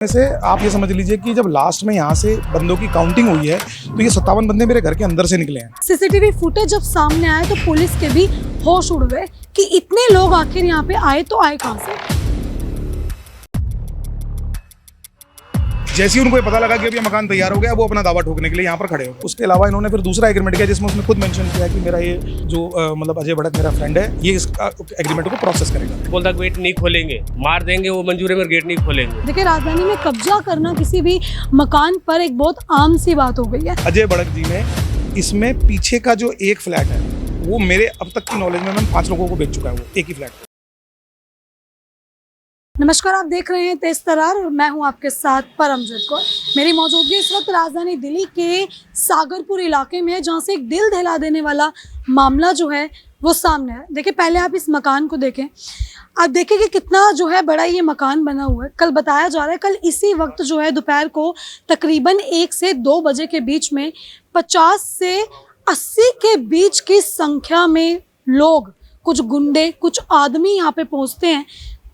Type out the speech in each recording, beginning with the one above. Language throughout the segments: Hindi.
से आप ये समझ लीजिए कि जब लास्ट में यहाँ से बंदों की काउंटिंग हुई है तो ये 57 बंदे मेरे घर के अंदर से निकले हैं। सीसीटीवी फुटेज जब सामने आए तो पुलिस के भी होश उड़ गए कि इतने लोग आखिर यहाँ पे आए तो आए कहाँ से। जैसे ही उनको ये पता लगा कि अब ये मकान तैयार हो गया, वो अपना दावा ठोकने के लिए यहाँ पर खड़े हो। उसके अलावा इन्होंने फिर दूसरा एग्रीमेंट किया जिसमें उसने खुद मेंशन किया कि मेरा ये जो मतलब अजय भड़क मेरा फ्रेंड है, ये इस एग्रीमेंट को प्रोसेस करेगा। बोलता गेट नहीं खोलेंगे, मार देंगे, वो मंजूर है मगर गेट नहीं खोलेंगे। देखिए, राजधानी में कब्जा करना किसी भी मकान पर एक बहुत आम सी बात हो गई है। अजय भड़क जी ने इसमें पीछे का जो एक फ्लैट है वो मेरे अब तक की नॉलेज में 5 लोगों को बेच चुका है, वो एक ही फ्लैट। नमस्कार, आप देख रहे हैं तेज तरार और मैं हूं आपके साथ परमजीत कौर। मेरी मौजूदगी इस वक्त राजधानी दिल्ली के सागरपुर इलाके में है, जहां से एक दिल दहला देने वाला मामला जो है वो सामने है। देखिए, पहले आप इस मकान को देखें, आप देखें कि कितना जो है बड़ा ये मकान बना हुआ है। कल बताया जा रहा है, कल इसी वक्त जो है दोपहर को तकरीबन 1 से 2 बजे के बीच में 50 से 80 के बीच की संख्या में लोग, कुछ गुंडे, कुछ आदमी यहाँ पे पहुँचते हैं,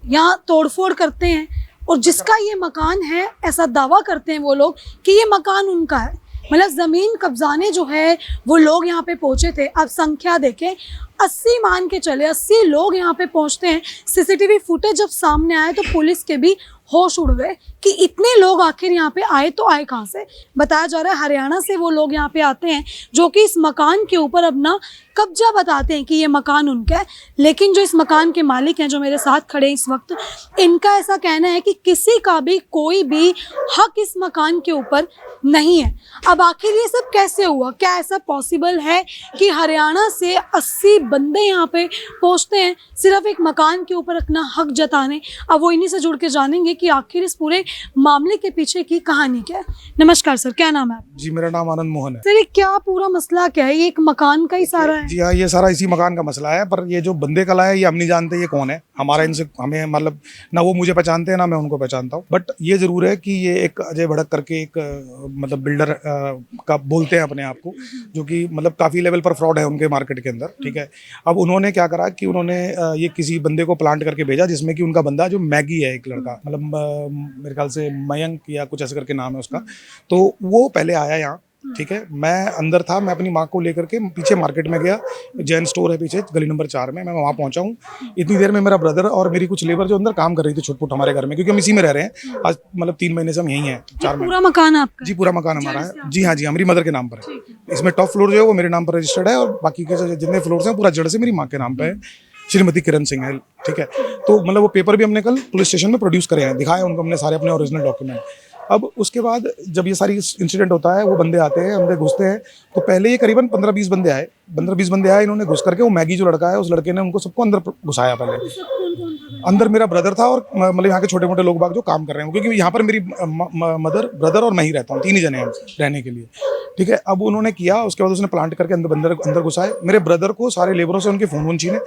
यहाँ तोड़फोड़ करते हैं और जिसका ये मकान है ऐसा दावा करते हैं वो लोग कि ये मकान उनका है। मतलब ज़मीन कब्जाने जो है वो लोग यहाँ पे पहुँचे थे। अब संख्या देखें, 80 मान के चले, 80 लोग यहाँ पे पहुँचते हैं। सीसीटीवी फुटेज जब सामने आए तो पुलिस के भी होश उड़ गए कि इतने लोग आखिर यहाँ पे आए तो आए कहाँ से। बताया जा रहा है हरियाणा से वो लोग यहाँ पे आते हैं जो कि इस मकान के ऊपर अपना कब्जा बताते हैं कि ये मकान उनका है। लेकिन जो इस मकान के मालिक हैं, जो मेरे साथ खड़े इस वक्त, इनका ऐसा कहना है कि किसी का भी कोई भी हक इस मकान के ऊपर नहीं है। अब आखिर ये सब कैसे हुआ? क्या ऐसा पॉसिबल है कि हरियाणा से 80 बंदे यहाँ पे पहुँचते हैं सिर्फ एक मकान के ऊपर अपना हक जताने? अब वो इन्हीं से जुड़ के जानेंगे कि आखिर इस पूरे मामले के पीछे की कहानी क्या है। नमस्कार सर, क्या नाम है आपका? जी, मेरा नाम आनंद मोहन है। सर, ये क्या पूरा मसला क्या है? ये एक मकान का ही सारा है? जी हाँ, ये सारा इसी मकान का मसला है। पर ये जो बंदे कला है ये हम नहीं जानते ये कौन है। हमारा इनसे हमें मतलब ना वो मुझे पहचानते हैं ना मैं उनको पहचानता हूँ। बट ये जरूर है कि ये एक अजय भड़क करके एक मतलब बिल्डर का बोलते हैं अपने आप को, जो कि मतलब काफ़ी लेवल पर फ्रॉड है उनके मार्केट के अंदर। ठीक है, अब उन्होंने क्या करा कि उन्होंने ये किसी बंदे को प्लांट करके भेजा जिसमें कि उनका बंदा जो मैगी है, एक लड़का, मतलब मेरे ख्याल से मयंक या कुछ ऐसे करके नाम है उसका, तो वो पहले आया यहाँ। ठीक है, मैं अंदर था, मैं अपनी माँ को लेकर के पीछे मार्केट में गया, जैन स्टोर है पीछे गली नंबर 4 में, मैं वहाँ पहुँचा हूँ। इतनी देर में मेरा ब्रदर और मेरी कुछ लेबर जो अंदर काम कर रही थी छुटपुट हमारे घर में, क्योंकि हम इसी में रह रहे हैं आज, मतलब 3 महीने से हम यहीं हैं। 4 महीने। पूरा मकान आपका? जी, पूरा मकान हमारा है। जी हाँ, जी, हमारी मदर के नाम पर है। इसमें टॉप फ्लोर जो है वो मेरे नाम पर रजिस्टर्ड है और बाकी के जितने फ्लोर्स हैं पूरा जड़ से मेरी माँ के नाम पर है, श्रीमती किरण सिंह है। ठीक है, तो मतलब वो पेपर भी हमने कल पुलिस स्टेशन में प्रोड्यूस करे हैं, दिखाए उनको हमने सारे अपने ओरिजिनल डॉक्यूमेंट। अब उसके बाद जब ये सारी इंसिडेंट होता है, वो बंदे आते हैं, अंदर घुसते हैं। तो पहले ये करीबन 15-20 बंदे आए, इन्होंने घुस करके वो मैगी जो लड़का है उस लड़के ने उनको सबको अंदर घुसाया। पहले अंदर मेरा ब्रदर था और मतलब यहाँ के छोटे मोटे लोग बाग जो काम कर रहे हैं, क्योंकि यहाँ पर मेरी मदर, ब्रदर और मैं ही रहता हूँ, 3 ही जने हैं रहने के लिए। ठीक है, अब उन्होंने किया, उसके बाद उसने प्लांट करके अंदर घुसाए। मेरे ब्रदर को सारे लेबरों से उनके फ़ोन छीने।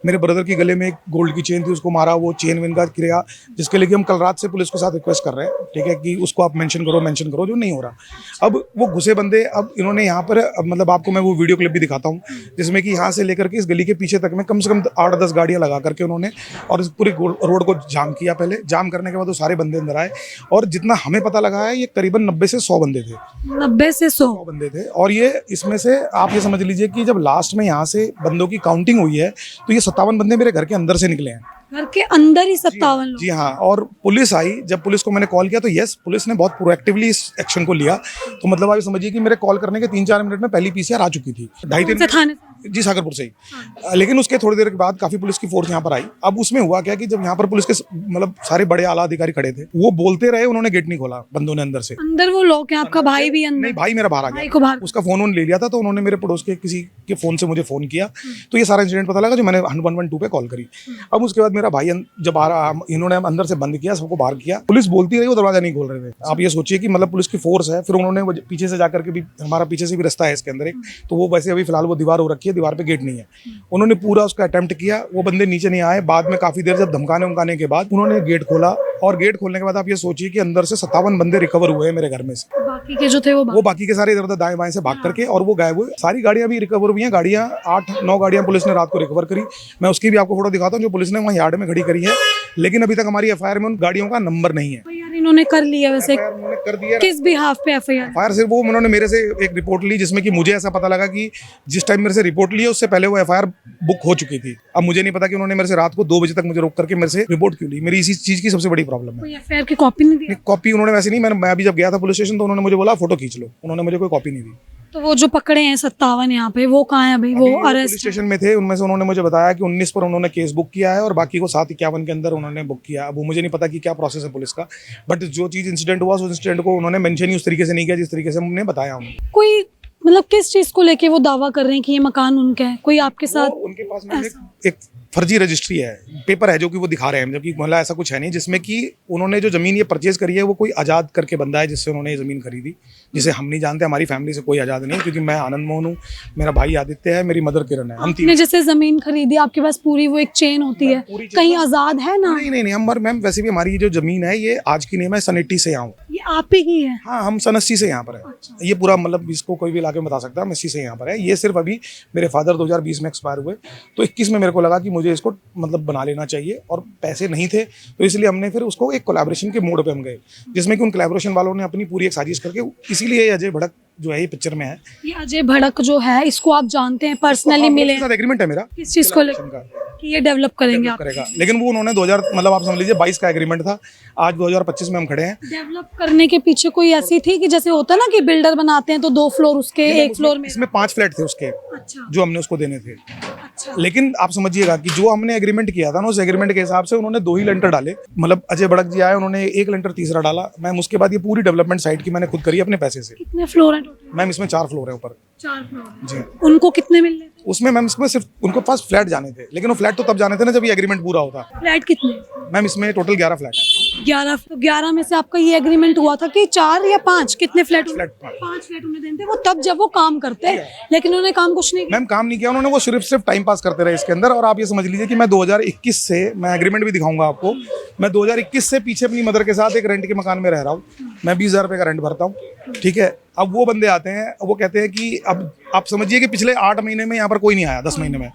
मेरे ब्रदर की गले में एक गोल्ड की चेन थी, उसको मारा, वो चेन विन का किया, जिसके लिए हम कल रात से पुलिस के साथ रिक्वेस्ट कर रहे हैं। ठीक है, कि उसको आप मेंशन करो, जो नहीं हो रहा। अब वो घुसे बंदे, अब इन्होंने यहाँ पर मतलब आपको मैं वो वीडियो क्लिप भी दिखाता हूँ जिसमें कि यहाँ से लेकर के इस गली के पीछे तक में कम से कम 8-10 गाड़ियाँ लगा करके उन्होंने और इस पूरी रोड को जाम किया। पहले जाम करने के बाद वो सारे बंदे अंदर आए और जितना हमें पता लगा है ये करीबन 90 से 100 बंदे थे। 90 से 100 बंदे थे। और ये इसमें से आप ये समझ लीजिए कि जब लास्ट में यहाँ से बंदों की काउंटिंग हुई है तो ये 57 बंदे मेरे घर के अंदर से निकले हैं। घर के अंदर ही 57 लोग? जी हाँ, और पुलिस आई। जब पुलिस को मैंने कॉल किया तो यस, पुलिस ने बहुत प्रोएक्टिवली इस एक्शन को लिया। तो मतलब आप समझिए कि मेरे कॉल करने के 3-4 मिनट में पहली पीसीआर आ चुकी थी। 2.5-3 जी, सागरपुर से ही। लेकिन उसके थोड़ी देर के बाद काफी पुलिस की फोर्स यहाँ पर आई। अब उसमें हुआ क्या कि जब यहाँ पर पुलिस के मतलब सारे बड़े आला अधिकारी खड़े थे, वो बोलते रहे, उन्होंने गेट नहीं खोला बंदों ने अंदर से। अंदर वो लोग हैं? आपका भाई भी अंदर? नहीं, भाई मेरा बाहर आ गया, उसका फोन ले लिया था, तो उन्होंने मेरे पड़ोस के किसी के फोन से मुझे फोन किया, तो ये सारा इंसिडेंट पता लगा जो मैंने 112 पे कॉल करी। अब उसके बाद मेरा भाई जब इन्होंने अंदर से बंद किया, सबको बाहर किया, पुलिस बोलती रही, वो दरवाजा नहीं खोल रहे थे। आप ये सोचिए कि मतलब पुलिस की फोर्स है। फिर उन्होंने पीछे से जाकर के भी, हमारा पीछे से भी रास्ता है इसके अंदर एक, तो वो वैसे अभी फिलहाल वो दीवार हो रखी है, दीवार पे गेट नहीं है। उन्होंने पूरा उसका अटेम्प्ट किया, वो बंदे नीचे नहीं आए। बाद में काफी देर जब धमकाने के बाद उन्होंने गेट खोला और गेट खोलने के बाद आप ये सोचिए कि अंदर से 57 बंदे रिकवर हुए हैं मेरे घर में से। बाकी के जो थे वो बाकी के सारे इधर उधर दाएं बाएं से भाग करके और वो गायब हुए। सारी गाड़ियां भी रिकवर हुई हैं, गाड़ियां 8-9 गाड़ियां पुलिस ने रात को रिकवर करी। मैं उसकी भी आपको फोटो दिखाता हूँ जो पुलिस ने वहाँ यार्ड में खड़ी करी है, लेकिन अभी तक हमारी एफआईआर में उन गाड़ियों का नंबर नहीं है। इन्होंने कर लिया वैसे, FIR उन्होंने कर दिया। किस बिहाफ पे एफआईआर? FIR सिर्फ वो उन्होंने मेरे से एक रिपोर्ट ली जिसमें कि मुझे ऐसा पता लगा कि जिस टाइम मेरे से रिपोर्ट ली है उससे पहले वो FIR बुक हो चुकी थी। अब मुझे नहीं पता कि उन्होंने मेरे से रात को 2 बजे तक मुझे रोक करके मेरे से रिपोर्ट क्यों ली। मेरी इसी चीज़ की सबसे बड़ी प्रॉब्लम है। कोई एफआईआर की कॉपी नहीं दी? कॉपी उन्होंने वैसे नहीं, मैं अभी जब गया था पुलिस स्टेशन तो उन्होंने मुझे बोला फोटो खींच लो, उन्होंने मुझे कोई कॉपी नहीं दी। तो वो जो पकड़े हैं 57 यहाँ पे, वो कहाँ है अभी? वो पुलिस अरेस्ट? स्टेशन में थे, उनमें से उन्होंने मुझे बताया कि 19 पर उन्होंने केस बुक किया है और बाकी को 751 के अंदर उन्होंने बुक किया। अब वो मुझे नहीं पता कि क्या प्रोसेस है पुलिस का, बट जो चीज़ इंसिडेंट हुआ उस इंसिडेंट को उन्होंने मेंशन ही उस तरीके से नहीं किया जिस तरीके से हमने बताया उन्हें। कोई मतलब किस चीज को लेके वो दावा कर रहे हैं कि ये मकान उनका है? कोई आपके साथ? उनके पास में एक फर्जी रजिस्ट्री है, पेपर है जो कि वो दिखा रहे हैं, जबकि मतलब ऐसा कुछ है नहीं, जिसमें कि उन्होंने जो ज़मीन ये परचेज करी है वो कोई आज़ाद करके बंदा है जिससे उन्होंने ये ज़मीन खरीदी, जिसे हम नहीं जानते। हमारी फैमिली से कोई आज़ाद नहीं है, क्योंकि मैं आनंद मोहन हूँ, मेरा भाई आदित्य है, मेरी मदर किरण है, हम तीन। आपने जैसे जमीन खरीदी, आपके पास पूरी वो एक चेन होती है, कहीं आजाद है ना? नहीं हम मैम वैसे भी हमारी जो ज़मीन है ये आज की नहीं है, मैं सन 80 से यहाँ हूँ। ये आप ही की है? हाँ, हम सन 80 से यहाँ पर है। ये पूरा मतलब इसको कोई भी लाके बता सकता है, हम 80 से यहाँ पर है। ये सिर्फ अभी मेरे फादर 2020 में एक्सपायर हुए, तो 21 में मेरे को लगा कि मुझे इसको मतलब बना लेना चाहिए और पैसे नहीं थे, तो इसलिए हमने फिर उसको एक कोलैबोरेशन के मोड पे हम गए, जिसमें कि उन कोलैबोरेशन वालों ने अपनी पूरी एक साजिश करके, इसीलिए अजय भड़क जो है ये पिक्चर में है। ये अजय भड़क जो है, इसको आप जानते हैं, पर्सनली मिले? साथ एग्रीमेंट है मेरा किस चीज को लेकर कि ये डेवलप करेंगे आप? करेगा, लेकिन वो उन्होंने 2000 मतलब आप समझ लीजिए 22 का एग्रीमेंट था, आज 2025 में हम खड़े हैं। डेवलप करने के पीछे कोई ऐसी थी कि जैसे होता है ना कि बिल्डर बनाते हैं तो 2 फ्लोर उसके, 1 फ्लोर में? इसमें 5 फ्लैट थे उसके, अच्छा जो हमने उसको देने थे। अच्छा। लेकिन आप समझिएगा कि जो हमने एग्रीमेंट किया था ना, उस एग्रीमेंट के हिसाब से उन्होंने 2 ही लेंटर डाले। मतलब अजय भड़क जी आए, उन्होंने 1 लेंटर तीसरा डाला। मैम उसके बाद ये पूरी डेवलपमेंट साइट की मैंने खुद करी अपने पैसे से। कितने फ्लोर हैं टोटल? मैम इसमें 4 फ्लोर है ऊपर। 4 फ्लोर जी। उनको कितने मिलने थे? उसमें मैम इसमें सिर्फ उनको पास फ्लैट जाने थे, लेकिन वो फ्लैट तो तब जाने थे ना जब ये एग्रीमेंट पूरा होता। फ्लैट कितने? मैम इसमें टोटल 11 फ्लैट है। 11। तो 11 में से आपका ये एग्रीमेंट हुआ था कि 4 या 5? कितने फ्लैट? फ्लैट 5 फ्लैट उन्हें देते वो तब जब वो काम करते, लेकिन उन्होंने काम कुछ नहीं किया। मैम काम नहीं किया उन्होंने, वो सिर्फ टाइम पास करते रहे इसके अंदर। और आप ये समझ लीजिए कि मैं 2021 से, मैं एग्रीमेंट भी दिखाऊंगा आपको, मैं 2021 से पीछे अपनी मदर के साथ एक रेंट के मकान में रह रहा हूँ। मैं 20,000 रुपये का रेंट भरता हूँ, ठीक है। अब वो बंदे आते हैं, वो कहते हैं कि अब आप समझिए कि पिछले 8 महीने में यहाँ पर कोई नहीं आया, 10 महीने में।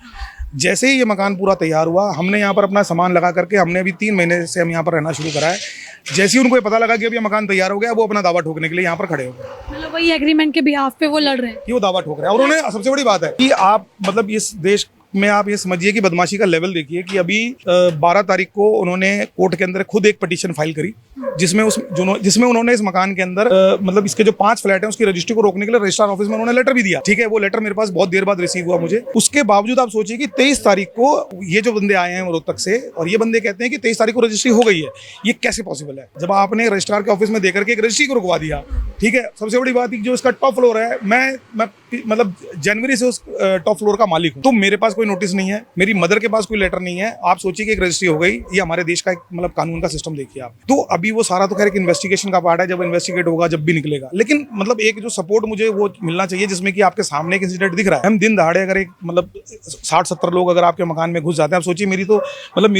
जैसे ही ये मकान पूरा तैयार हुआ, हमने यहाँ पर अपना सामान लगा करके, हमने अभी 3 महीने से हम यहाँ पर रहना शुरू करा है। जैसे ही उनको ये पता लगा कि अब ये मकान तैयार हो गया, वो अपना दावा ठोकने के लिए यहाँ पर खड़े हो गए। मतलब वही एग्रीमेंट के बिहाफ पे वो लड़ रहे हैं कि वो दावा ठोक रहे हैं। और उन्होंने, सबसे बड़ी बात है कि आप मतलब इस देश में आप ये समझिए कि बदमाशी का लेवल देखिए कि अभी 12 तारीख को उन्होंने कोर्ट के अंदर खुद एक पिटीशन फाइल करी, जिसमें उन्होंने इस मकान के अंदर मतलब इसके जो 5 फ्लैट हैं उसकी रजिस्ट्री को रोकने के लिए रजिस्ट्रार ऑफिस में उन्होंने लेटर भी दिया, ठीक है। वो लेटर मेरे पास बहुत देर बाद रिसीव हुआ मुझे। उसके बावजूद आप सोचिए कि 23 तारीख को ये जो बंदे आए हैं रोहतक से, और ये बंदे कहते हैं कि 23 तारीख को रजिस्ट्री हो गई है। ये कैसे पॉसिबल है जब आपने रजिस्ट्रार के ऑफिस में देकर के एक रजिस्ट्री को रुकवा दिया, ठीक है। सबसे बड़ी बात जो इसका टॉप फ्लोर है, मैं मतलब जनवरी से उस टॉप फ्लोर का मालिक हूँ, तो मेरे पास कोई नोटिस नहीं है, मेरी मदर के पास कोई लेटर नहीं है। आप सोचिए कि एक रजिस्ट्री हो गई, ये हमारे देश का एक मतलब कानून का सिस्टम देखिए आप। तो अभी वो सारा तो खैर एक इन्वेस्टिगेशन का पार्ट है, जब इन्वेस्टिगेट होगा जब भी निकलेगा। लेकिन मतलब एक जो सपोर्ट मुझे वो मिलना चाहिए, जिसमें कि आपके सामने एक इंसिडेंट दिख रहा है। हम दिन दहाड़े अगर एक मतलब 60-70 लोग अगर आपके मकान में घुस जाते हैं, आप सोचिए मेरी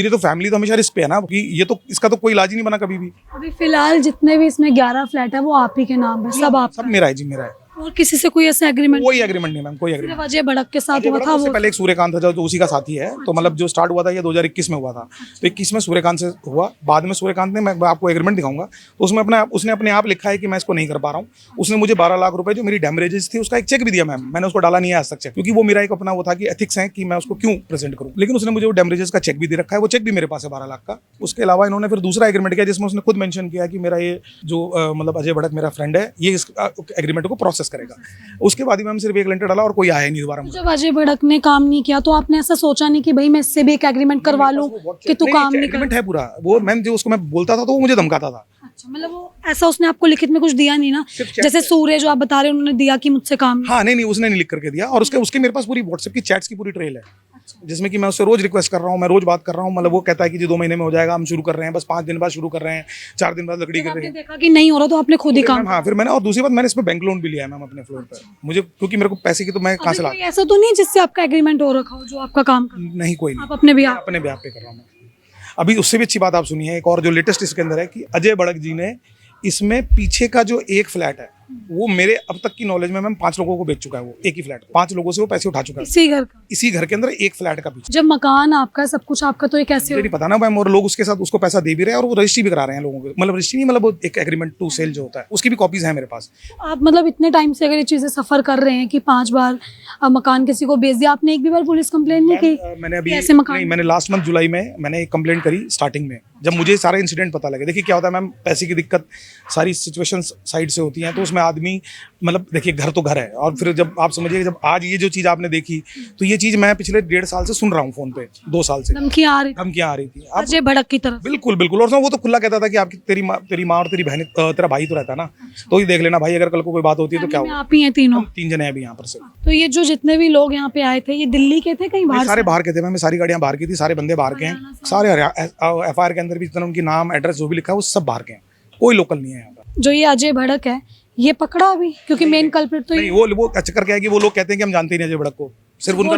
तो फैमिली तो हमेशा रिस्क पे है ना, कि ये तो इसका तो कोई इलाज ही नहीं बना कभी भी। अभी फिलहाल जितने भी इसमें 11 फ्लैट है वो आप ही के नाम है? सब आप? सब मेरा है जी, मेरा है। और किसी से कोई ऐसा एग्रीमेंट? कोई एग्रीमेंट नहीं मैम, कोई एग्रीमेंट। सिर्फ अजय भड़क के साथ हुआ था वो? पहले एक सूर्यकांत था जो उसी का साथी है, तो मतलब जो स्टार्ट हुआ था ये 2021 में हुआ था, तो 21 में सूर्यकांत से हुआ। बाद में सूर्यकांत ने, मैं आपको एग्रीमेंट दिखाऊंगा, तो उसमें उसने अपने आप लिखा है कि मैं इसको नहीं कर पा रहा हूँ। उसने मुझे 12 लाख रुपए जो मेरी डैमेजेस थी उसका एक चेक भी दिया मैम, मैंने उसको डाला नहीं है आज तक चेक, क्योंकि वो मेरा एक अपना वो था कि एथिक्स है कि मैं उसको क्यों प्रेजेंट करूँ। लेकिन उसने मुझे वो डैमेजेस का चेक भी दे रखा है, वो चेक भी मेरे पास है 12 लाख का। उसके अलावा इन्होंने फिर दूसरा एग्रीमेंट किया जिसमें उसने खुद मेंशन किया कि मेरा ये जो मतलब अजय भड़क मेरा फ्रेंड है, ये इस एग्रीमेंट को प्रोसेस करेगा। उसके बाद ही मैम सिर्फ एक लेंटर डाला और कोई आया नहीं दोबारा। जब अजय भड़क ने काम नहीं किया तो आपने ऐसा सोचा नहीं कि भाई मैं इससे भी एक एग्रीमेंट करवा लूं कि तू काम नहीं कर? एग्रीमेंट है पूरा वो मैम, जो उसको मैं बोलता था तो वो मुझे धमकाता था। अच्छा, मतलब वो ऐसा उसने आपको लिखित में कुछ दिया नहीं ना, जैसे सूर्य जो आप बता रहे हैं उन्होंने दिया कि मुझसे काम? हाँ नहीं, उसने नहीं लिख करके दिया। और उसके मेरे पास पूरी व्हाट्सएप की चैट्स की पूरी ट्रेल है, जिसमें कि मैं उससे रोज रिक्वेस्ट कर रहा हूँ, मैं रोज बात कर रहा हूँ। मतलब वो कहता है कि जी 2 महीने में हो जाएगा, हम शुरू कर रहे हैं, बस 5 दिन बाद शुरू कर रहे हैं, 4 दिन बाद लकड़ी कर रहे हैं। देखा कि नहीं हो रहा तो आपने खुद ही काम? हाँ, फिर मैंने, और दूसरी बात मैंने इसमें बैंक लोन भी लिया है मैम अपने फ्लोर पर, मुझे क्योंकि मेरे को पैसे की तो मैं कहाँ से ला? ऐसा तो नहीं जिससे आपका एग्रीमेंट हो रखा हो जो आपका काम? नहीं, कोई नहीं, आप अपने बिहाफ पे कर रहा हूँ। अभी उससे भी अच्छी बात आप सुनिए, एक और जो लेटेस्ट इसके अंदर है कि अजय भड़क जी ने इसमें पीछे का जो एक फ्लैट है वो मेरे अब तक की नॉलेज में मैम 5 लोगों को बेच चुका है, वो एक ही फ्लैट 5 लोगों से वो पैसे उठा चुका है इसी घर का। इसी घर के अंदर, एक फ्लैट का पीछे। जब मकान आपका सब कुछ आपका, तो ये कैसे मुझे नहीं पता ना मैम, और लोग उसके साथ उसको पैसा दे भी रहे हैं और वो रजिस्ट्री भी करा रहे हैं लोगों को, मतलब रजिस्ट्री नहीं, मतलब वो एक एग्रीमेंट टू सेल जो होता है उसकी भी कॉपीज है मेरे पास। आप मतलब इतने टाइम से अगर ये चीजें सफर कर रहे हैं कि 5 बार मकान किसी को बेच दिया, आपने एक भी बार पुलिस कंप्लेन नहीं की? मैंने अभी ऐसे मकान नहीं, मैंने लास्ट मंथ जुलाई में मैंने एक कंप्लेंट करी स्टार्टिंग में, जब मुझे सारा इंसिडेंट पता लगे। देखिए क्या होता है मैम, पैसे की दिक्कत सारी सिचुएशन साइड से होती हैं, तो उसमें आदमी मतलब देखिए घर तो घर है, और फिर जब आप समझिए जब आज ये जो चीज़ आपने देखी, तो ये चीज़ मैं पिछले 1.5 साल से सुन रहा हूँ फ़ोन पे, 2 साल से धमकियां आ रही थी, धमकियाँ आ रही थी। अब अजय भड़क की तरफ? बिल्कुल बिल्कुल, और वो तो खुला कहता था कि आपकी तेरी माँ और तेरी बहन, तेरा भाई तो रहता है ना, तो ये देख लेना भाई, अगर कल को कोई बात होती है तो क्या में होगा। आप ही हैं तीनों? 3 जने हैं अभी यहाँ पर से। तो ये जो जितने भी लोग यहाँ पे आए थे, ये दिल्ली के थे, कहीं बाहर सारे से? बाहर के थे मैम, सारी गाड़ियाँ बाहर की थी, सारे बंदे बाहर के हैं, सारे FIR के अंदर भी जितना उनकी नाम एड्रेस जो भी लिखा है वो सब बाहर के हैं, कोई लोकल नहीं है यहाँ पर। जो ये अजय भड़क है, ये पकड़ा अभी? क्योंकि मेन कल्प्रिट तो नहीं, वो चक्कर क्या है कि वो लोग कहते हैं कि हम जानते ही नहीं अजय भड़क को, सिर्फ उनका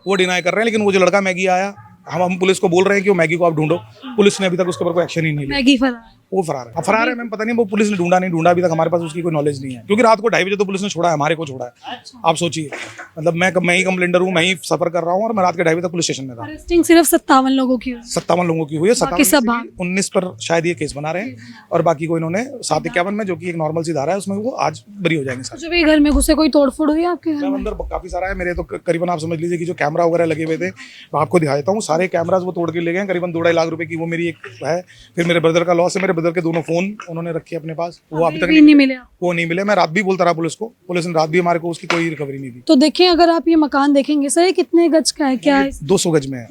वो डिनाई कर रहे हैं। लेकिन वो जो लड़का मैगी आया, हम पुलिस को बोल रहे हैं कि वो मैगी को आप ढूंढो, पुलिस ने अभी तक उसके ऊपर कोई एक्शन ही नहीं लिया। मैगी फरार, वो फरार है। अब फरार है मैम, पता नहीं वो पुलिस ने ढूंढा नहीं ढूंढा, अभी तक हमारे पास उसकी कोई नॉलेज नहीं है, क्योंकि रात को 2:30 बजे तो पुलिस ने छोड़ा है, हमारे को छोड़ा है। आप सोचिए, मतलब मैं ही कंप्लेंटर हूँ, मैं ही सफर कर रहा हूँ, और मैं रात के 2:30 बजे तक पुलिस स्टेशन में था। अरेस्टिंग सिर्फ 57 लोगों की हुई। 57 लोगों की हुई है, बाकी सब 19 पर शायद ये केस बना रहे हैं, और बाकी को इन्होंने 751 में, जो कि एक नॉर्मल सी धारा है, उसमें वो आज बरी हो जाएंगे। जब ये घर में घुसे, कोई तोड़फोड़ हुई आपके घर में? अंदर काफी सारा है मेरे, तो करीबन आप समझ लीजिए कि जो कैमरा वगैरह लगे हुए थे, मैं आपको दिखा देता हूँ, सारे कैमराज वो तोड़ के ले गए, करीबन 2-2.5 लाख रुपए की वो मेरी एक है। फिर मेरे ब्रदर का लॉस है, मेरे ब्रदर के दोनों फोन उन्होंने रखे अपने पास, वो अभी तक नहीं मिले। वो नहीं मिले। मैं रात भी बोलता रहा पुलिस को, पुलिस ने रात भी हमारे को उसकी कोई रिकवरी नहीं दी। तो देखिए, अगर आप ये मकान देखेंगे सर, ये कितने गज का है, क्या है? 200 गज में है।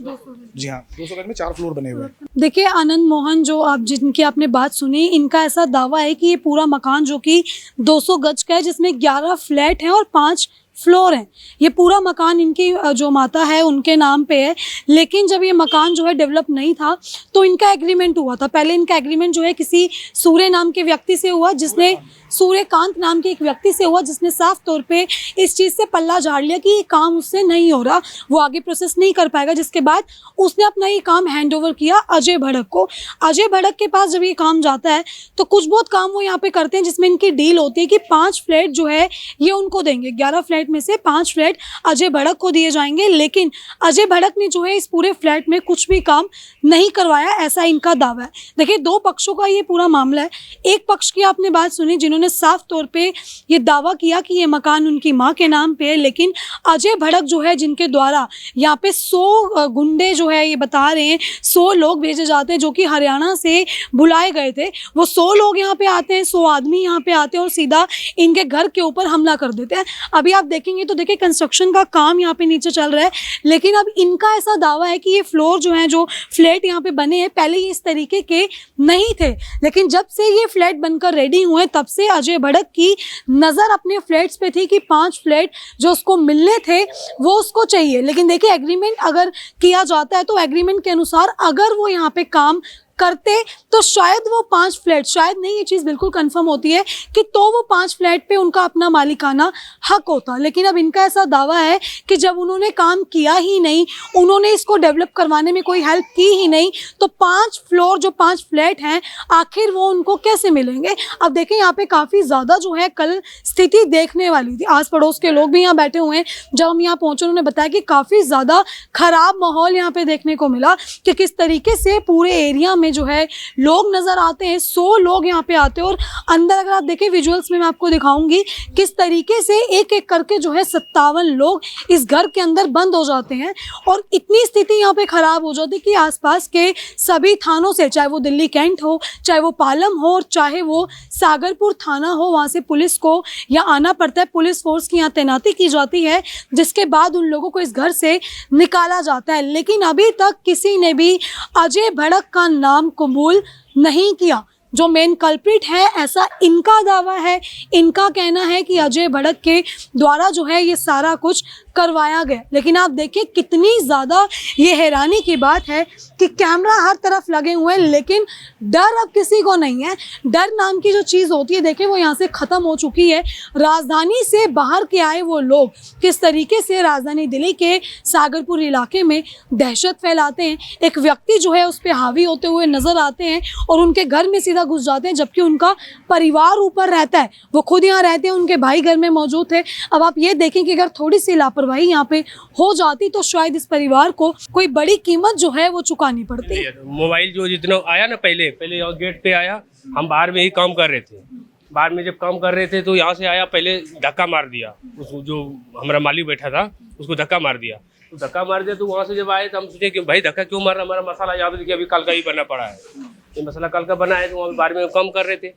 जी हाँ, 200 गज में 4 फ्लोर बने हुए हैं। देखिए, आनंद मोहन जो आप जिनकी आपने बात सुनी, इनका ऐसा दावा है कि ये पूरा मकान जो कि 200 गज का है, जिसमें 11 फ्लैट हैं और 5 फ्लोर हैं, ये पूरा मकान इनकी जो माता है उनके नाम पे है। लेकिन जब ये मकान जो है डेवलप नहीं था, तो इनका एग्रीमेंट हुआ था। पहले इनका एग्रीमेंट जो है किसी सूर्य नाम के व्यक्ति से हुआ, जिसने सूर्यकांत नाम के एक व्यक्ति से हुआ, जिसने साफ तौर पे इस चीज़ से पल्ला झाड़ लिया कि ये काम उससे नहीं हो रहा, वो आगे प्रोसेस नहीं कर पाएगा। जिसके बाद उसने अपना ये काम हैंड ओवर किया अजय भड़क को। अजय भड़क के पास जब ये काम जाता है, तो कुछ बहुत काम वो यहाँ पे करते हैं, जिसमें इनकी डील होती है कि 5 फ्लैट जो है ये उनको देंगे। 11 फ्लैट में से 5 फ्लैट अजय भड़क को दिए जाएंगे। लेकिन अजय भड़क ने जो है इस पूरे फ्लैट में कुछ भी काम नहीं करवाया, ऐसा इनका दावा है। देखिए, 2 पक्षों का ये पूरा मामला है। एक पक्ष की आपने बात सुनी, जिन्होंने साफ तौर पे ये दावा किया कि ये मकान उनकी मां के नाम पे है। लेकिन अजय भड़क जो है, जिनके द्वारा यहाँ पे 100 गुंडे जो है, ये बता रहे हैं 100 लोग भेजे जाते हैं जो कि हरियाणा से बुलाए गए थे। वो 100 लोग यहाँ पे आते हैं, 100 आदमी यहाँ पे आते हैं और सीधा इनके घर के ऊपर हमला कर देते हैं। अभी आप देखेंगे तो देखिए, कंस्ट्रक्शन का काम यहाँ पे नीचे चल रहा है। लेकिन अब इनका ऐसा दावा है कि ये फ्लोर जो है, जो फ्लैट यहाँ पे बने हैं, पहले ये इस तरीके के नहीं थे। लेकिन जब से ये फ्लैट बनकर रेडी हुए, तब से अजय भड़क की नज़र अपने फ्लैट्स पे थी कि 5 फ्लैट जो उसको मिलने थे वो उसको चाहिए। लेकिन देखिए, एग्रीमेंट अगर किया जाता है, तो एग्रीमेंट के अनुसार अगर वो यहाँ पे काम करते तो शायद वो 5 फ्लैट, शायद नहीं, ये चीज़ बिल्कुल कंफर्म होती है कि तो वो 5 फ्लैट पे उनका अपना मालिकाना हक होता। लेकिन अब इनका ऐसा दावा है कि जब उन्होंने काम किया ही नहीं, उन्होंने इसको डेवलप करवाने में कोई हेल्प की ही नहीं, तो 5 फ्लोर जो 5 फ्लैट हैं, आखिर वो उनको कैसे मिलेंगे? अब देखें, यहाँ पे काफ़ी ज़्यादा जो है कल स्थिति देखने वाली थी। आस पड़ोस के लोग भी यहाँ बैठे हुए हैं। जब हम यहाँ पहुँचे, उन्होंने बताया कि काफ़ी ज़्यादा ख़राब माहौल यहाँ पे देखने को मिला कि किस तरीके से पूरे एरिया में जो है लोग नजर आते हैं। 100 लोग यहाँ पे आते हैं और अंदर अगर आप देखें विजुअल्स में, मैं आपको दिखाऊंगी किस तरीके से एक एक करके जो है 57 लोग इस घर के अंदर बंद हो जाते हैं। और इतनी स्थिति यहाँ पे खराब हो जाती है कि आसपास के सभी थानों से, चाहे वो दिल्ली कैंट हो, चाहे वो पालम हो, और चाहे वो सागरपुर थाना हो, वहाँ से पुलिस को यहाँ आना पड़ता है। पुलिस फोर्स की यहाँ तैनाती की जाती है, जिसके बाद उन लोगों को इस घर से निकाला जाता है। लेकिन अभी तक किसी ने भी अजय भड़क का नाम कबूल नहीं किया, जो मेन कल्प्रिट है, ऐसा इनका दावा है। इनका कहना है कि अजय भड़क के द्वारा जो है ये सारा कुछ करवाया गया। लेकिन आप देखिए कितनी ज़्यादा ये हैरानी की बात है कि कैमरा हर तरफ लगे हुए हैं, लेकिन डर अब किसी को नहीं है। डर नाम की जो चीज़ होती है, देखिए वो यहाँ से ख़त्म हो चुकी है। राजधानी से बाहर के आए वो लोग किस तरीके से राजधानी दिल्ली के सागरपुर इलाके में दहशत फैलाते हैं। एक व्यक्ति जो है उस पर हावी होते हुए नज़र आते हैं और उनके घर में सीधा घुस जाते हैं, जबकि उनका परिवार ऊपर रहता है। वो खुद यहाँ रहते हैं, उनके भाई घर में मौजूद थे। अब आप ये देखें कि अगर थोड़ी सी लापरवाही यहाँ पे हो जाती तो शायद इस परिवार को कोई बड़ी कीमत जो है वो चुकानी पड़ती। मोबाइल जो जितना आया ना, पहले यहाँ गेट पे आया, हम बाहर में ही काम कर रहे थे। बाहर में जब काम कर रहे थे तो यहाँ से आया, पहले धक्का मार दिया उस जो हमारा मालिक बैठा था उसको धक्का मार दिया। तो धक्का मार दिया तो वहाँ से जब आए तो हम सोचे कि भाई धक्का क्यों मार रहा, हमारा मसाला यहाँ पे देखिए अभी कल का ही बना पड़ा है, ये मसाला कल का बना है। तो वहाँ बाहर में काम कर रहे थे।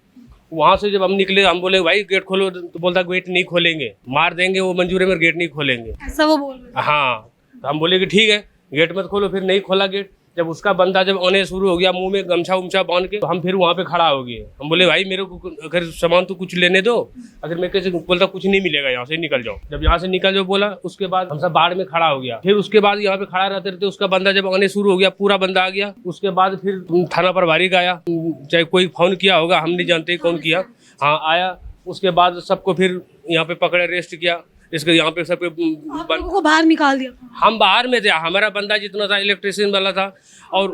वहाँ से जब हम निकले, हम बोले भाई गेट खोलो, तो बोलता गेट नहीं खोलेंगे, मार देंगे, वो मंजूर है, मेरे गेट नहीं खोलेंगे, ऐसा वो बोल रहे हाँ। तो हम बोले कि ठीक है गेट मत खोलो, फिर नहीं खोला गेट। जब उसका बंदा जब आने शुरू हो गया मुंह में गमछा उमछा बांध के, तो हम फिर वहाँ पे खड़ा हो गए। हम बोले भाई मेरे को अगर सामान तो कुछ लेने दो, अगर मैं कैसे बोलता कुछ नहीं मिलेगा, यहाँ से निकल जाओ। जब यहाँ से निकल जाओ बोला, उसके बाद हम सब बाहर में खड़ा हो गया। फिर उसके बाद यहाँ पे खड़ा रहते रहते उसका बंदा जब आने शुरू हो गया, पूरा बंदा आ गया। उसके बाद फिर थाना प्रभारी का आया, चाहे कोई फोन किया होगा, हम नहीं जानते कौन किया, हाँ आया। उसके बाद सबको फिर यहाँ पे पकड़े, अरेस्ट किया। इसके यहाँ पे सब आप लोगों को बाहर निकाल दिया। हम बाहर में थे, हमारा बंदा जितना था इलेक्ट्रिशियन वाला था। और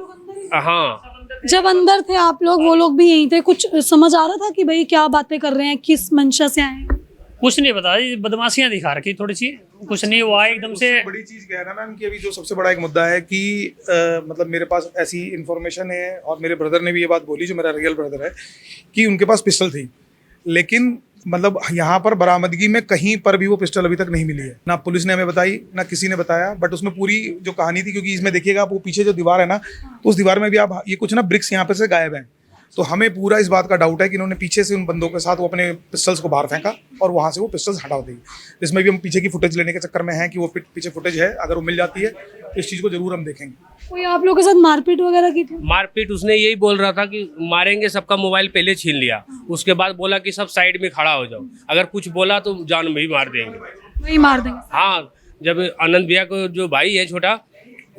हाँ, जब अंदर थे आप लोग, वो लोग भी यहीं थे, कुछ समझ आ रहा था कि भाई क्या बातें कर रहे हैं, किस मंशा से आए हैं? कुछ नहीं पता, ये बदमाशियां दिखा रखी थोड़ी सी, कुछ नहीं हुआ एकदम से। बड़ी चीज क्या है ना मैम कि अभी जो सबसे बड़ा एक मुद्दा है कि मतलब मेरे पास ऐसी इन्फॉर्मेशन है और मेरे ब्रदर ने भी ये बात बोली, जो मेरा रियल ब्रदर है, कि उनके पास पिस्टल थी, लेकिन मतलब यहाँ पर बरामदगी में कहीं पर भी वो पिस्टल अभी तक नहीं मिली है। ना पुलिस ने हमें बताई, ना किसी ने बताया। बट उसमें पूरी जो कहानी थी, क्योंकि इसमें देखिएगा आप वो पीछे जो दीवार है ना, तो उस दीवार में भी आप ये कुछ ना ब्रिक्स यहाँ पे से गायब हैं। तो हमें पूरा इस बात का डाउट है कि इन्होंने पीछे से उन बंदों के साथ वो अपने पिस्टल्स को बाहर फेंका और वहाँ से वो पिस्टल्स हटा दी। इसमें भी हम पीछे की फुटेज लेने के चक्कर में हैं कि वो पीछे फुटेज है, अगर वो मिल जाती है तो इस चीज़ को जरूर हम देखेंगे। कोई आप लोगों के साथ मारपीट वगैरह की थी? मारपीट उसने यही बोल रहा था कि मारेंगे, सबका मोबाइल पहले छीन लिया। उसके बाद बोला कि सब साइड में खड़ा हो जाओ, अगर कुछ बोला तो जान में ही मार देंगे, वही मार देंगे। हाँ। जब आनंद भैया को जो भाई है छोटा,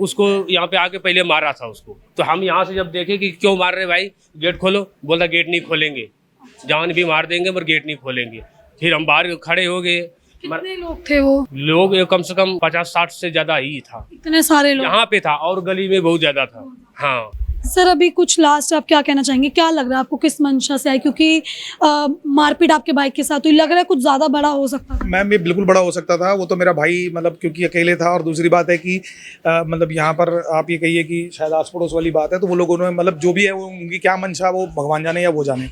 उसको यहाँ पे आके पहले मारा था उसको। तो हम यहाँ से जब देखे कि क्यों मार रहे भाई, गेट खोलो, बोला गेट नहीं खोलेंगे, जान भी मार देंगे पर गेट नहीं खोलेंगे। फिर हम बाहर खड़े हो गए। कितने लोग थे वो? लोग कम से कम 50-60 से ज्यादा ही था, इतने सारे लोग यहाँ पे था, और गली में बहुत ज्यादा था। हाँ सर, अभी कुछ लास्ट आप क्या कहना चाहेंगे? क्या लग रहा है आपको, किस मंशा से आई? क्योंकि मारपीट आपके भाई के साथ हुई, लग रहा है कुछ ज्यादा बड़ा हो सकता था। मैम ये बिल्कुल बड़ा हो सकता था। वो तो मेरा भाई मतलब क्योंकि अकेले था, और दूसरी बात है कि मतलब यहाँ पर आप ये कहिए कि शायद आस पड़ोस वाली बात है, तो वो लोगों ने मतलब जो भी है वो उनकी क्या मंशा, वो भगवान जाने या वो जाने,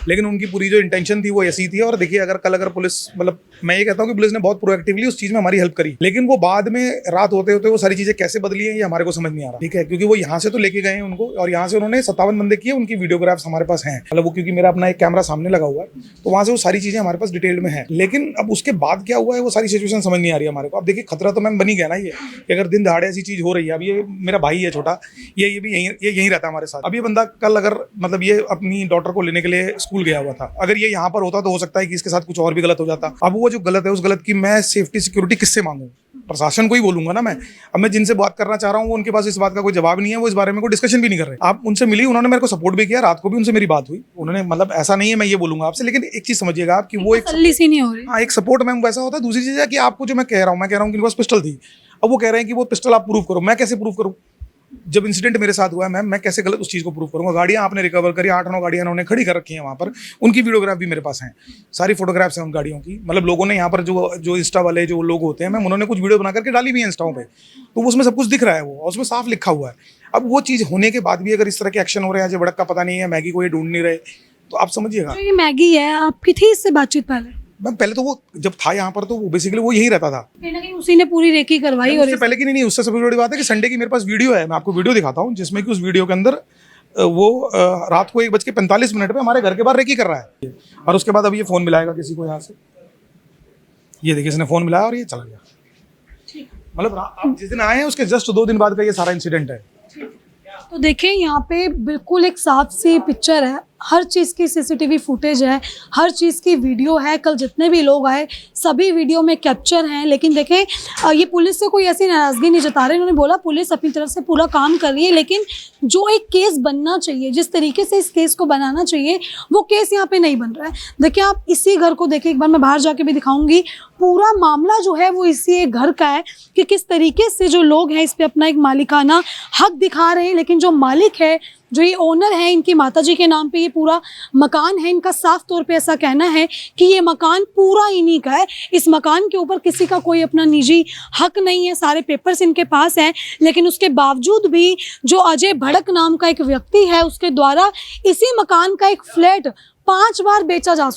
लेकिन उनकी पूरी जो इंटेंशन थी वो ऐसी थी। और देखिए अगर पुलिस, मतलब मैं ये कहता हूँ कि पुलिस ने बहुत प्रोएक्टिवली उस चीज़ में हमारी हेल्प करी, लेकिन वो बाद में रात होते होते वो सारी चीज़ें कैसे बदली हैं ये हमारे को समझ नहीं आ रहा। ठीक है, क्योंकि वो यहाँ से तो लेके गए हैं उनको, और यहाँ से उन्होंने 57 बंदे किए, उनकी वीडियोग्राफ्स हमारे पास हैं। मतलब वो क्योंकि मेरा अपना एक कैमरा सामने लगा हुआ है, तो वहाँ से वो सारी चीज़ें हमारे पास डिटेल में है। लेकिन अब उसके बाद क्या हुआ है वो सारी सिचुएशन समझ नहीं आ रही है हमारे को। अब देखिए खतरा तो मैम बनी गया ना ये, कि अगर दिन दहाड़े ऐसी चीज़ हो रही है। अब ये मेरा भाई है छोटा, ये भी यहीं रहता है हमारे साथ। अब ये बंदा कल अगर मतलब ये अपनी डॉटर को लेने के लिए स्कूल गया हुआ था, अगर ये यहाँ पर होता तो हो सकता है कि इसके साथ कुछ और भी गलत हो जाता। अब वो जो गलत है, उस गलत की मैं सेफ्टी सिक्योरिटी किससे मांगूं? प्रशासन को ही बोलूंगा ना मैं। अब मैं जिनसे बात करना चाह रहा हूँ उनके पास इस बात का कोई जवाब नहीं है, वो इस बारे में कोई डिस्कशन भी नहीं कर रहे। आप उनसे मिली, उन्होंने मेरे को सपोर्ट भी किया, रात को भी उनसे मेरी बात हुई, उन्होंने मतलब ऐसा नहीं है मैं ये बोलूंगा आपसे, लेकिन एक चीज समझिएगा आप कि वो एक तसल्ली सी नहीं हो रही। हाँ, एक सपोर्ट मैम वैसा होता है। दूसरी चीज है कि आपको जो मैं कह रहा हूँ कि इनके पास पिस्टल थी, अब वो कह रहे हैं कि वो पिस्टल आप प्रूव करो। मैं कैसे प्रूव करूँ? जब इंसिडेंट मेरे साथ हुआ है मैम, मैं कैसे गलत उस चीज़ को प्रूव करूंगा? गाड़ियां आपने रिकवर करी, 8-9 गाड़ियां उन्होंने खड़ी कर रखी हैं वहाँ पर, उनकी वीडियोग्राफ भी मेरे पास हैं, सारी फोटोग्राफ्स हैं उन गाड़ियों की। मतलब लोगों ने यहाँ पर जो इंस्टा वाले जो लोग होते हैं मैम, उन्होंने कुछ वीडियो बना करके डाली भी है इंस्टाओं पे, तो उसमें सब कुछ दिख रहा है वो, और उसमें साफ लिखा हुआ है। अब वो चीज़ होने के बाद भी अगर इस तरह के एक्शन हो रहे हैं, अजय भड़क का पता नहीं है, मैगी को ये ढूंढ नहीं रहे, तो आप समझिएगा। ये मैगी है, आपकी थी इससे बातचीत पहले? मैम पहले तो वो जब था यहाँ पर तो वो बेसिकली वो यहीं रहता था, कहीं ना कहीं उसी ने पूरी रेकी करवाई। और उससे पहले की नहीं, उससे सबसे बड़ी बात है कि संडे की मेरे पास वीडियो है, मैं आपको वीडियो दिखाता हूँ, जिसमें कि उस वीडियो के अंदर वो रात को 1:45 पे हमारे घर के बाहर रेकी कर रहा है। और उसके बाद अब ये फ़ोन मिलाएगा किसी को यहाँ से, ये देखिए इसने फ़ोन मिलाया और ये चला गया। मतलब आप जिस दिन आए हैं उसके जस्ट 2 दिन बाद का ये सारा इंसिडेंट है। तो देखिए यहाँ पे बिल्कुल एक साफ सी पिक्चर है। हर चीज़ की सीसीटीवी फुटेज है, हर चीज़ की वीडियो है, कल जितने भी लोग आए सभी वीडियो में कैप्चर हैं। लेकिन देखें ये पुलिस से कोई ऐसी नाराज़गी नहीं जता रहे। इन्होंने बोला पुलिस अपनी तरफ से पूरा काम कर रही है, लेकिन जो एक केस बनना चाहिए, जिस तरीके से इस केस को बनाना चाहिए, वो केस यहाँ पे नहीं बन रहा है। देखिए आप इसी घर को देखिए, एक बार मैं बाहर जाके भी दिखाऊंगी। पूरा मामला जो है वो इसी एक घर का है कि किस तरीके से जो लोग हैं इस पे अपना एक मालिकाना हक दिखा रहे हैं, लेकिन जो मालिक है, जो ये ओनर है, इनकी माताजी के नाम पे ये पूरा मकान है। इनका साफ तौर पे ऐसा कहना है कि ये मकान पूरा इन्हीं का है, इस मकान के ऊपर किसी का कोई अपना निजी हक नहीं है, सारे पेपर्स इनके पास हैं। लेकिन उसके बावजूद भी जो अजय भड़क नाम का एक व्यक्ति है, उसके द्वारा इसी मकान का एक फ्लैट 5 बार बेचा जा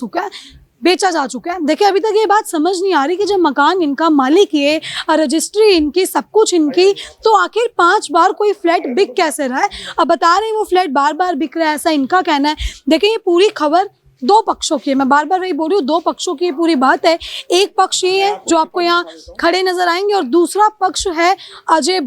चुका है। देखिए अभी तक ये बात समझ नहीं आ रही कि जब मकान इनका, मालिक ये, रजिस्ट्री इनकी, सब कुछ इनकी, तो आखिर 5 बार कोई फ्लैट बिक कैसे रहा है। अब बता रहे हैं वो फ्लैट बार बार बिक रहा है, ऐसा इनका कहना है। देखिए ये पूरी खबर 2 पक्षों की है, मैं बार बार वही बोल रही हूँ, 2 पक्षों की ये पूरी बात है। एक पक्ष ये है जो आपको यहाँ खड़े नजर आएंगे, और दूसरा पक्ष है अजय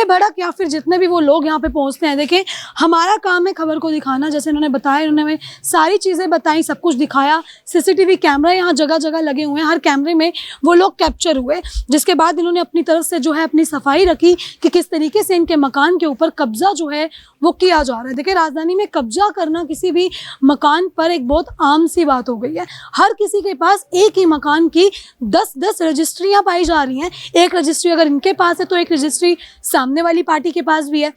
भड़क या फिर जितने भी वो लोग यहाँ पे पहुँचते हैं। देखें हमारा काम है खबर को दिखाना, जैसे इन्होंने बताया, इन्होंने हमें सारी चीज़ें बताई, सब कुछ दिखाया। सीसीटीवी कैमरा यहाँ जगह जगह लगे हुए हैं, हर कैमरे में वो लोग कैप्चर हुए, जिसके बाद इन्होंने अपनी तरफ से जो है अपनी सफाई रखी कि किस तरीके से इनके मकान के ऊपर कब्जा जो है वो किया जा रहा है। देखिए राजधानी में कब्जा करना किसी भी मकान पर एक बहुत आम सी बात हो गई है। हर किसी के पास एक ही मकान की 10-10 रजिस्ट्रियाँ पाई जा रही हैं। एक रजिस्ट्री अगर इनके पास है तो एक रजिस्ट्री सामने वाली पार्टी के पास भी है।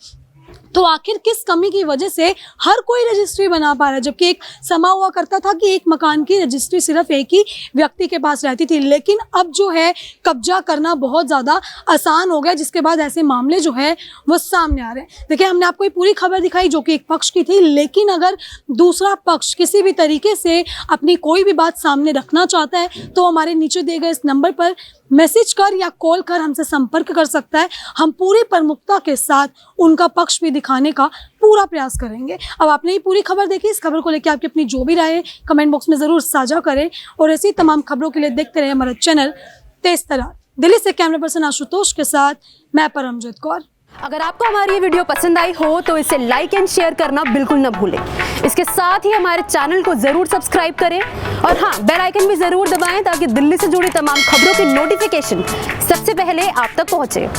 तो आखिर किस कमी की वजह से हर कोई रजिस्ट्री बना पा रहा है, जबकि एक समा हुआ करता था कि एक मकान की रजिस्ट्री सिर्फ एक ही व्यक्ति के पास रहती थी। लेकिन अब जो है कब्जा करना बहुत ज़्यादा आसान हो गया, जिसके बाद ऐसे मामले जो है वो सामने आ रहे हैं। देखिए हमने आपको ये पूरी खबर दिखाई जो कि एक पक्ष की थी, लेकिन अगर दूसरा पक्ष किसी भी तरीके से अपनी कोई भी बात सामने रखना चाहता है तो हमारे नीचे दिए गए इस नंबर पर मैसेज कर या कॉल कर हमसे संपर्क कर सकता है। हम पूरी प्रमुखता के साथ उनका पक्ष भी दिखाने का पूरा प्रयास करेंगे। अब आपने ये पूरी खबर देखी, इस खबर को लेकर आपकी अपनी जो भी राय है कमेंट बॉक्स में ज़रूर साझा करें, और ऐसी तमाम खबरों के लिए देखते रहे हमारा चैनल तेज तरार। दिल्ली से कैमरा पर्सन आशुतोष के साथ मैं परमजीत कौर। अगर आपको हमारी ये वीडियो पसंद आई हो तो इसे लाइक एंड शेयर करना बिल्कुल न भूलें। इसके साथ ही हमारे चैनल को जरूर सब्सक्राइब करें, और हाँ, बेल आइकन भी जरूर दबाएं ताकि दिल्ली से जुड़ी तमाम खबरों की नोटिफिकेशन सबसे पहले आप तक पहुंचे।